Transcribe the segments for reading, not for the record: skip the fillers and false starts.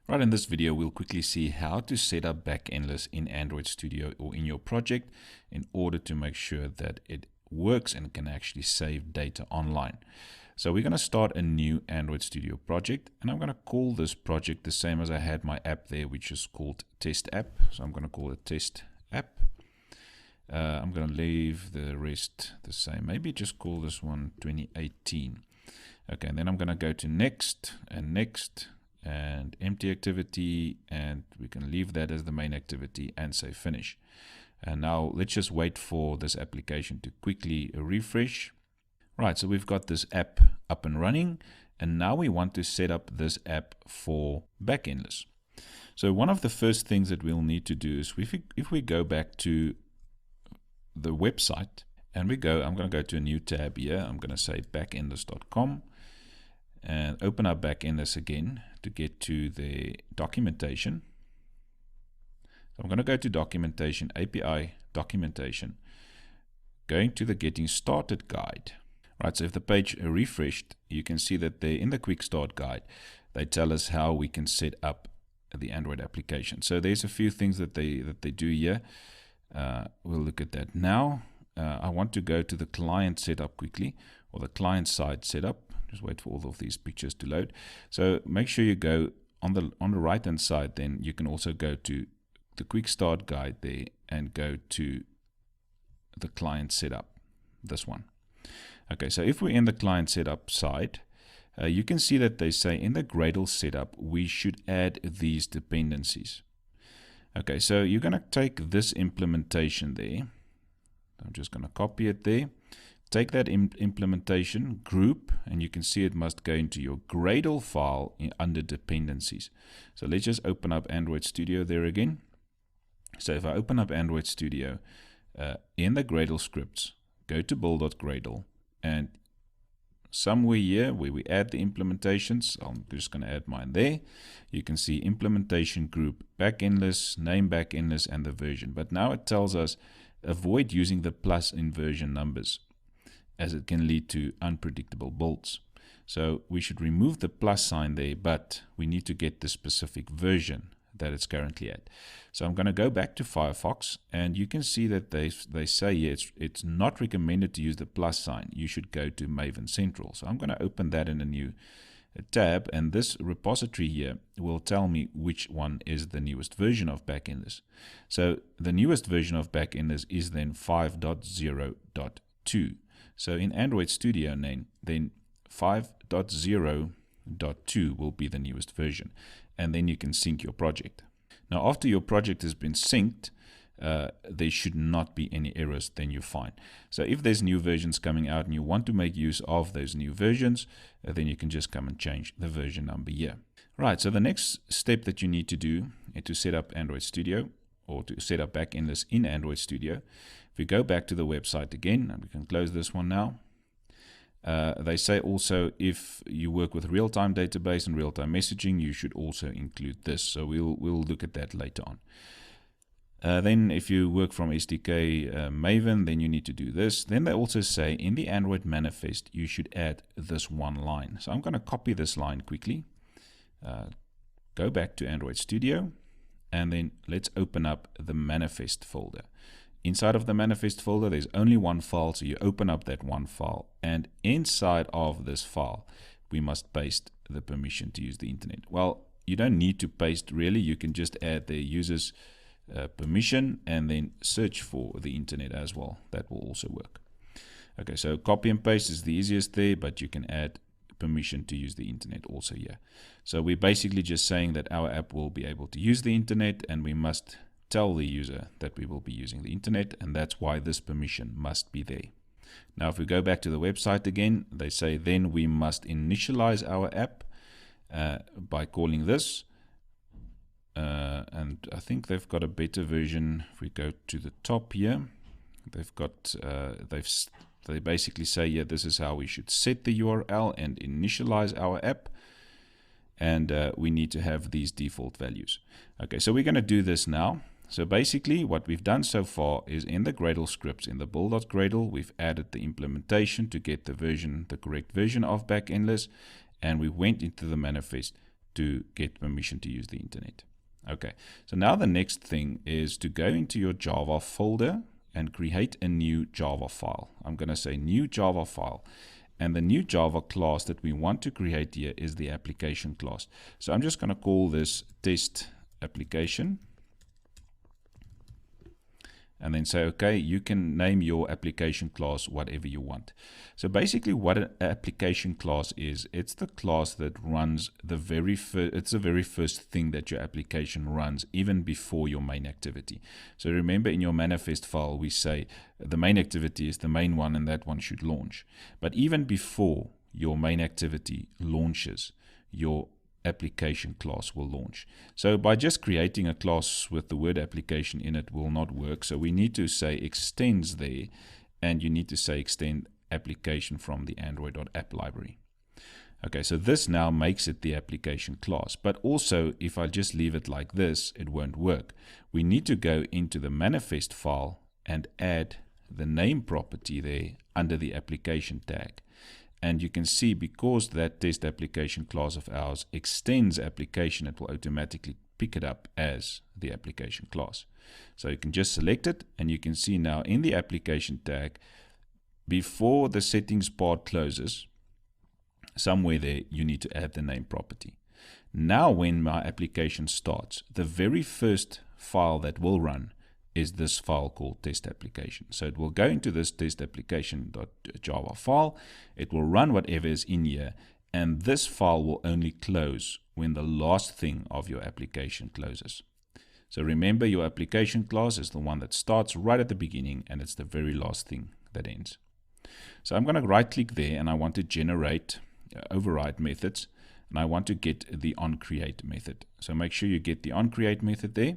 Right, in this video, we'll quickly see how to set up Backendless in Android Studio or in your project in order to make sure that it works and can actually save data online. So we're going to start a new Android Studio project, and I'm going to call this project the same as I had my app there, which is called Test App. So I'm going to call it Test App. I'm going to leave the rest the same. Maybe just call this one 2018. Okay, and then I'm going to go to Next and Next and empty activity, and we can leave that as the main activity and say finish. And now let's just wait for this application to quickly refresh. Right, so we've got this app up and running, and now we want to set up this app for Backendless. So one of the first things that we'll need to do is if we go back to the website and I'm going to go to a new tab here. I'm going to say backendless.com and open up Backendless again to get to the documentation. So I'm going to go to documentation, API documentation, going to the getting started guide. Right, so if the page refreshed, you can see that there in the quick start guide, they tell us how we can set up the Android application. So there's a few things that they do here. We'll look at that now. I want to go to the client setup quickly, or the client side setup. Just wait for all of these pictures to load. So make sure you go on the right hand side. Then you can also go to the quick start guide there and go to the client setup. This one. Okay, so if we're in the client setup side, you can see that they say in the Gradle setup we should add these dependencies. Okay, so you're going to take this implementation there. I'm just going to copy it there. Take that implementation group, and you can see it must go into your Gradle file under dependencies. So let's just open up Android Studio there again. So if I open up Android Studio, in the Gradle scripts, go to build.gradle, and somewhere here where we add the implementations, I'm just going to add mine there. You can see implementation group, Backendless, name Backendless, and the version. But now it tells us avoid using the plus in version numbers, as it can lead to unpredictable builds. So we should remove the plus sign there, but we need to get the specific version that it's currently at. So I'm going to go back to Firefox, and you can see that they say here it's not recommended to use the plus sign. You should go to Maven Central. So I'm going to open that in a new tab, and this repository here will tell me which one is the newest version of Backendless. So the newest version of Backendless is then 5.0.2. So in Android Studio then 5.0.2 will be the newest version, and then you can sync your project. Now after your project has been synced, there should not be any errors, then you're fine. So if there's new versions coming out and you want to make use of those new versions, then you can just come and change the version number here. Right, so the next step that you need to do to set up Android Studio, or to set up Backendless in Android Studio, if we go back to the website again, and we can close this one now, they say also if you work with real-time database and real-time messaging, you should also include this. So we'll look at that later on. Then if you work from SDK Maven, then you need to do this. Then they also say in the Android manifest, you should add this one line. So I'm going to copy this line quickly, go back to Android Studio, and then let's open up the manifest folder. Inside of the manifest folder, there's only one file, so you open up that one file. And inside of this file, we must paste the permission to use the internet. Well, you don't need to paste really. You can just add the user's permission and then search for the internet as well. That will also work. Okay, so copy and paste is the easiest there, but you can add permission to use the internet also here. So we're basically just saying that our app will be able to use the internet, and we must tell the user that we will be using the internet, and that's why this permission must be there. Now if we go back to the website again, they say then we must initialize our app by calling this, and I think they've got a better version. If we go to the top here, they've got they basically say, yeah, this is how we should set the URL and initialize our app, and we need to have these default values. Okay, so we're going to do this now. So basically what we've done so far is in the Gradle scripts, in the build.gradle, we've added the implementation to get the correct version of Backendless, and we went into the manifest to get permission to use the internet. Okay, so now the next thing is to go into your Java folder and create a new Java file. I'm going to say new Java file. And the new Java class that we want to create here is the application class. So I'm just going to call this test application. And then say, okay, you can name your application class whatever you want. So basically what an application class is, it's the class that runs the very first thing that your application runs, even before your main activity. So remember, in your manifest file, we say the main activity is the main one and that one should launch. But even before your main activity launches, your application class will launch. So by just creating a class with the word application in it will not work. So we need to say extends there, and you need to say extend application from the android.app library. Okay, so this now makes it the application class. But also, if I just leave it like this, it won't work. We need to go into the manifest file and add the name property there under the application tag. And you can see, because that test application class of ours extends application, it will automatically pick it up as the application class. So you can just select it, and you can see now in the application tag, before the settings part closes, somewhere there you need to add the name property. Now when my application starts, the very first file that will run is this file called test application. So it will go into this test application.java file, it will run whatever is in here, and this file will only close when the last thing of your application closes. So remember, your application class is the one that starts right at the beginning, and it's the very last thing that ends. So I'm going to right click there, and I want to generate override methods, and I want to get the onCreate method. So make sure you get the onCreate method there.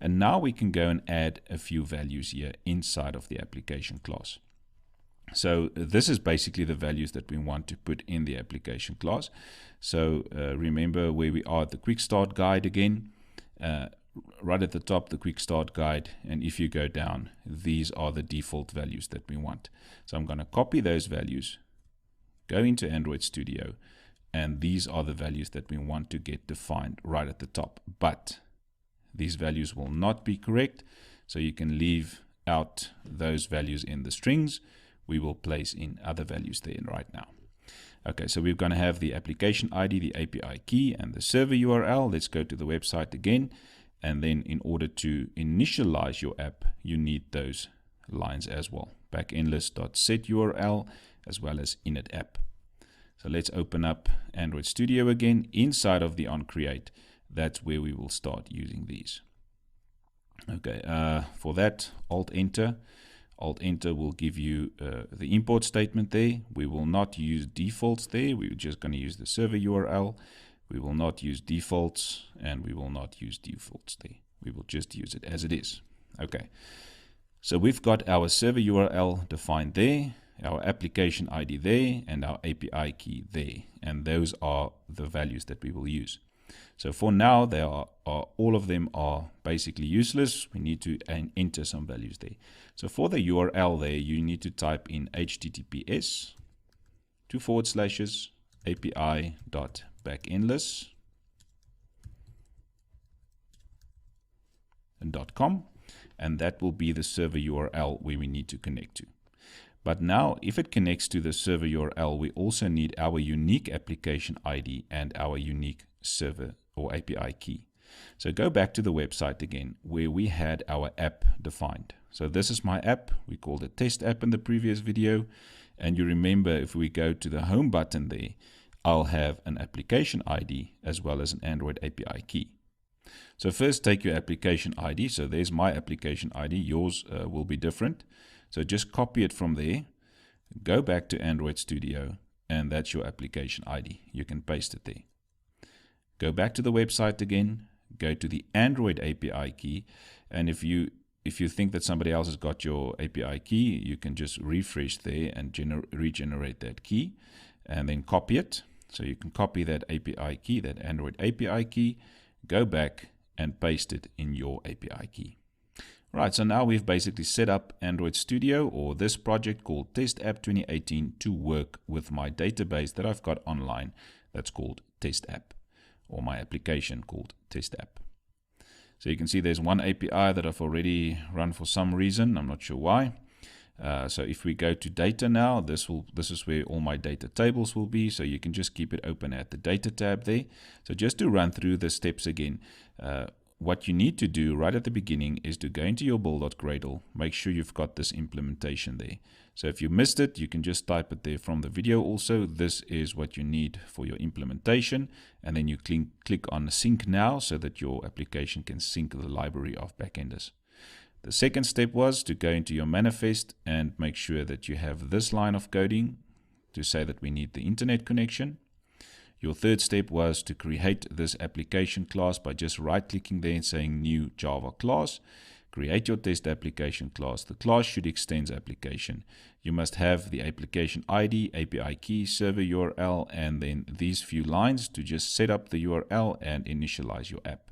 And now we can go and add a few values here inside of the application class. So this is basically the values that we want to put in the application class. So remember where we are at the quick start guide again. Right at the top, the quick start guide. And if you go down, these are the default values that we want. So I'm going to copy those values, go into Android Studio, and these are the values that we want to get defined right at the top. But these values will not be correct, so you can leave out those values in the strings. We will place in other values there right now. Okay, so we're going to have the application ID, the API key, and the server URL. Let's go to the website again, and then in order to initialize your app, you need those lines as well. Backendless.setURL as well as init_app. So let's open up Android Studio again. Inside of the onCreate, that's where we will start using these. Okay, for that, Alt-Enter. Alt-Enter will give you the import statement there. We will not use defaults there. We're just going to use the server URL. We will not use defaults, and we will not use defaults there. We will just use it as it is. Okay, so we've got our server URL defined there, our application ID there, and our API key there. And those are the values that we will use. So for now, they are all of them are basically useless. We need to enter some values there. So for the URL there, you need to type in https://api.backendless.com, and that will be the server URL where we need to connect to. But now, if it connects to the server URL, we also need our unique application ID and our unique server or API key. So go back to the website again where we had our app defined. So this is my app. We called it test app in the previous video. And you remember, if we go to the home button there, I'll have an application ID as well as an Android API key. So first take your application ID. So there's my application ID. Yours will be different. So just copy it from there, go back to Android Studio, and that's your application ID. You can paste it there. Go back to the website again, go to the Android API key, and if you think that somebody else has got your API key, you can just refresh there and regenerate that key, and then copy it. So you can copy that API key, that Android API key, go back and paste it in your API key. Right, so now we've basically set up Android Studio, or this project called Test App 2018, to work with my database that I've got online that's called Test App. or my application called test app. So you can see there's one API that I've already run for some reason. I'm not sure why. So if we go to data now, this is where all my data tables will be. So you can just keep it open at the data tab there. So just to run through the steps again, what you need to do right at the beginning is to go into your build.gradle, make sure you've got this implementation there. So if you missed it, you can just type it there from the video also. This is what you need for your implementation. And then you click on sync now so that your application can sync the library of Backendless. The second step was to go into your manifest and make sure that you have this line of coding to say that we need the internet connection. Your third step was to create this application class by just right-clicking there and saying new Java class. Create your test application class. The class should extend application. You must have the application ID, API key, server URL, and then these few lines to just set up the URL and initialize your app.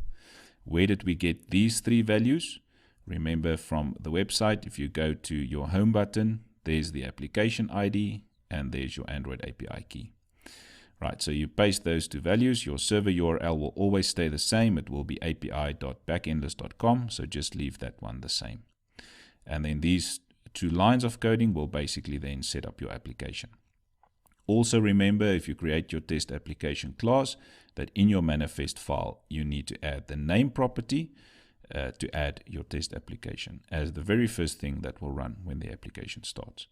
Where did we get these three values? Remember from the website, if you go to your home button, there's the application ID and there's your Android API key. Right, so you paste those two values. Your server URL will always stay the same. It will be api.backendless.com, so just leave that one the same. And then these two lines of coding will basically then set up your application. Also remember, if you create your test application class, that in your manifest file, you need to add the name property to add your test application as the very first thing that will run when the application starts.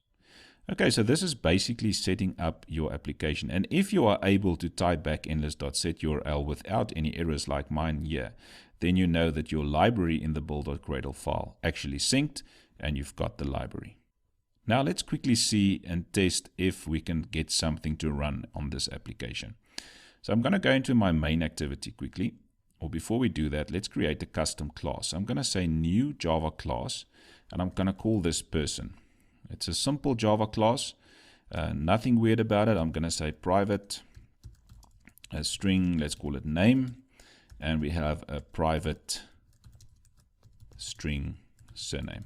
Okay, so this is basically setting up your application. And if you are able to type backendless.setURL without any errors like mine here, then you know that your library in the build.gradle file actually synced and you've got the library. Now let's quickly see and test if we can get something to run on this application. So I'm going to go into my main activity quickly. Or before we do that, let's create a custom class. I'm going to say new Java class, and I'm going to call this person. It's a simple Java class, nothing weird about it. I'm going to say private string, let's call it name, and we have a private string surname.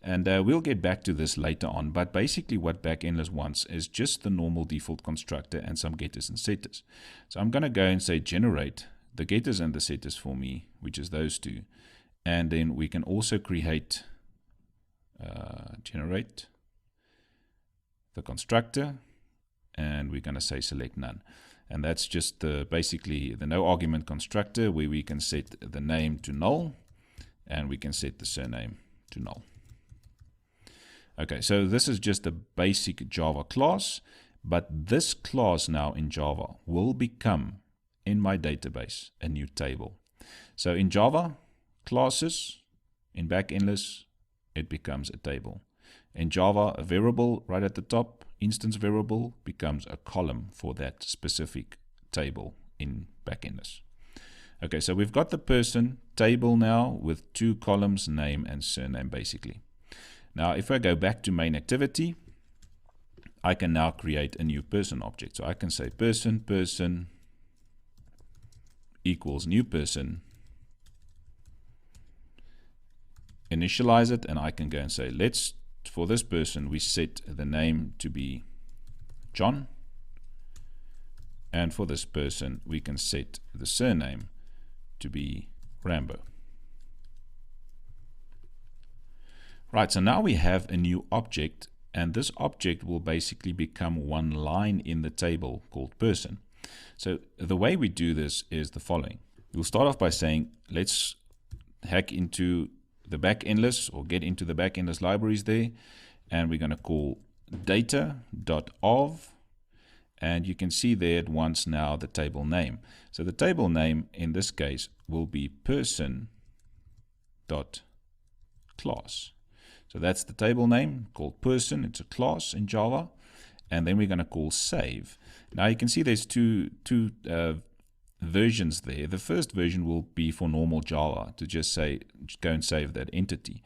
And we'll get back to this later on, but basically what Backendless wants is just the normal default constructor and some getters and setters. So I'm going to go and say generate the getters and the setters for me, which is those two. And then we can also create, generate the constructor, and we're going to say select none. And that's just basically the no argument constructor where we can set the name to null and we can set the surname to null. Okay, so this is just a basic Java class, but this class now in Java will become in my database a new table. So in Java, classes, in Backendless, it becomes a table. In Java, a variable right at the top, instance variable, becomes a column for that specific table in Backendless. Okay, so we've got the person table now with two columns, name and surname basically. Now if I go back to main activity, I can now create a new person object. So I can say person equals new person, initialize it, and I can go and say for this person we set the name to be John, and for this person we can set the surname to be Rambo. Right, so now we have a new object, and this object will basically become one line in the table called person. So the way we do this is the following. We'll start off by saying, let's hack into the Backendless or get into the Backendless libraries there, and we're going to call data.of, and you can see there at once now the table name. So the table name in this case will be person.class. So that's the table name called person. It's a class in Java. And then we're going to call save. Now you can see there's two versions there. The first version will be for normal Java to just say, go and save that entity.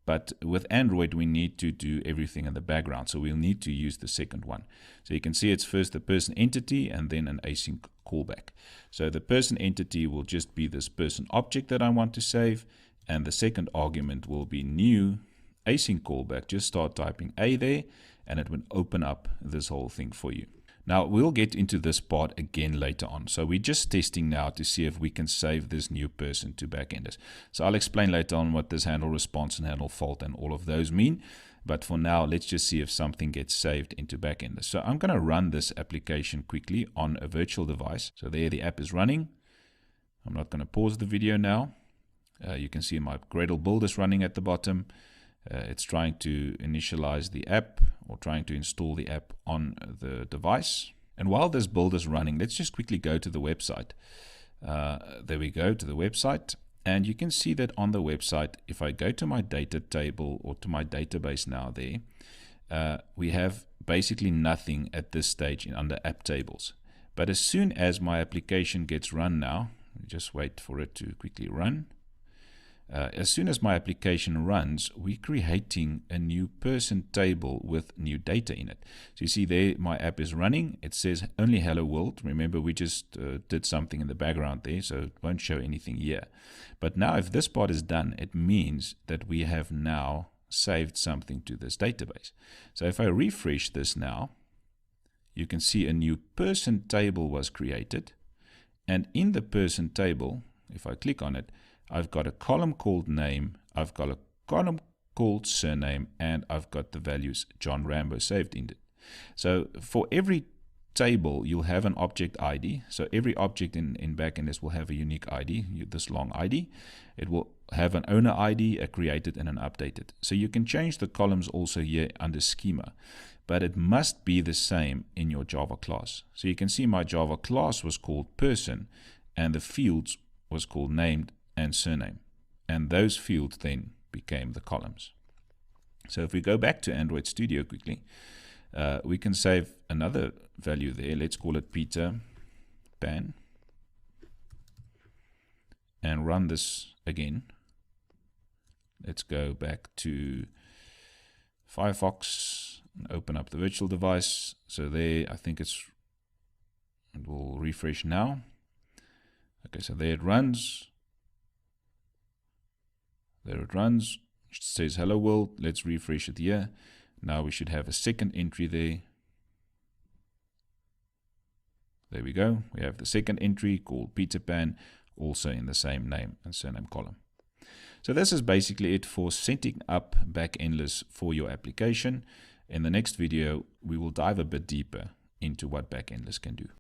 But with Android, we need to do everything in the background. So we'll need to use the second one. So you can see it's first the person entity and then an async callback. So the person entity will just be this person object that I want to save. And the second argument will be new async callback. Just start typing A there and it will open up this whole thing for you. Now, we'll get into this part again later on. So we're just testing now to see if we can save this new person to Backendless. So I'll explain later on what this handle response and handle fault and all of those mean. But for now, let's just see if something gets saved into Backendless. So I'm going to run this application quickly on a virtual device. So there the app is running. I'm not going to pause the video now. You can see my Gradle build is running at the bottom. It's trying to initialize the app or trying to install the app on the device. And while this build is running, let's just quickly go to the website. There we go, to the website. And you can see that on the website, if I go to my data table or to my database now there, we have basically nothing at this stage under app tables. But as soon as my application gets run now, just wait for it to quickly run. As soon as my application runs, we're creating a new person table with new data in it. So you see there, my app is running. It says only hello world. Remember, we just did something in the background there, so it won't show anything here. But now if this part is done, it means that we have now saved something to this database. So if I refresh this now, you can see a new person table was created. And in the person table, if I click on it, I've got a column called name, I've got a column called surname, and I've got the values John Rambo saved in it. So for every table, you'll have an object ID. So every object in Backendless will have a unique ID, this long ID. It will have an owner ID, a created, and an updated. So you can change the columns also here under schema, but it must be the same in your Java class. So you can see my Java class was called person, and the fields was called named and surname, and those fields then became the columns. So if we go back to Android Studio quickly, we can save another value there. Let's call it Peter Pan and run this again. Let's go back to Firefox and open up the virtual device. So there, I think it will refresh now. Okay, so there it runs. There it runs. It says hello world. Let's refresh it here. Now we should have a second entry there. There we go. We have the second entry called Peter Pan, also in the same name and surname column. So this is basically it for setting up Backendless for your application. In the next video, we will dive a bit deeper into what Backendless can do.